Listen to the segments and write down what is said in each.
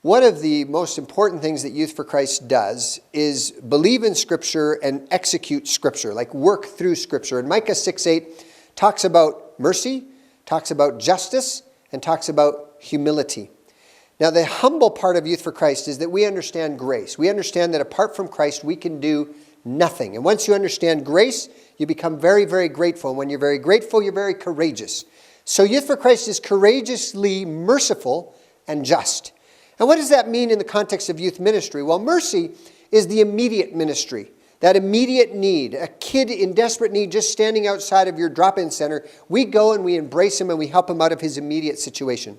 One of the most important things that Youth for Christ does is believe in Scripture and execute Scripture, like work through Scripture. And Micah 6:8 talks about mercy, talks about justice, and talks about humility. Now, the humble part of Youth for Christ is that we understand grace. We understand that apart from Christ, we can do nothing. And once you understand grace, you become very, very grateful. And when you're very grateful, you're very courageous. So Youth for Christ is courageously merciful and just. And what does that mean in the context of youth ministry? Well, mercy is the immediate ministry, that immediate need. A kid in desperate need just standing outside of your drop-in center, we go and we embrace him and we help him out of his immediate situation.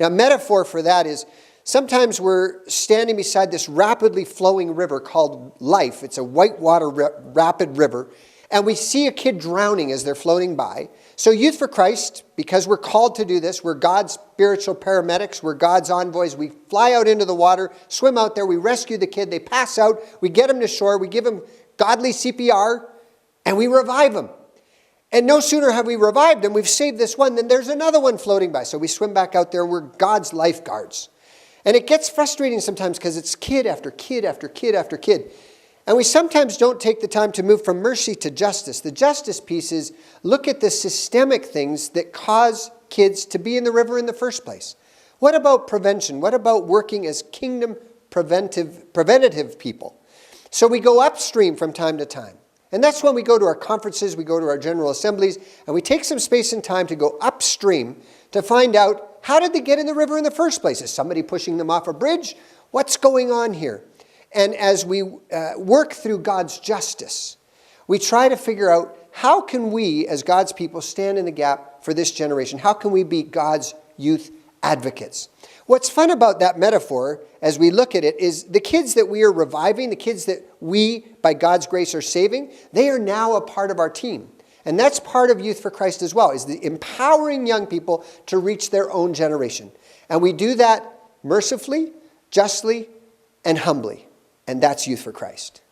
Now, metaphor for that is sometimes we're standing beside this rapidly flowing river called life. It's a whitewater rapid river. And we see a kid drowning as they're floating by. So Youth for Christ, because we're called to do this, we're God's spiritual paramedics, we're God's envoys. We fly out into the water, swim out there, we rescue the kid, they pass out, we get them to shore, we give them godly CPR, and we revive them. And no sooner have we revived them, we've saved this one, then there's another one floating by. So we swim back out there, we're God's lifeguards. And it gets frustrating sometimes because it's kid after kid after kid after kid. And we sometimes don't take the time to move from mercy to justice. The justice piece is look at the systemic things that cause kids to be in the river in the first place. What about prevention? What about working as kingdom preventative people? So we go upstream from time to time. And that's when we go to our conferences, we go to our general assemblies, and we take some space and time to go upstream to find out, how did they get in the river in the first place? Is somebody pushing them off a bridge? What's going on here? And as we work through God's justice, we try to figure out how can we, as God's people, stand in the gap for this generation? How can we be God's youth advocates? What's fun about that metaphor, as we look at it, is the kids that we are reviving, the kids that we, by God's grace, are saving, they are now a part of our team. And that's part of Youth for Christ as well, is the empowering young people to reach their own generation. And we do that mercifully, justly, and humbly. And that's Youth for Christ.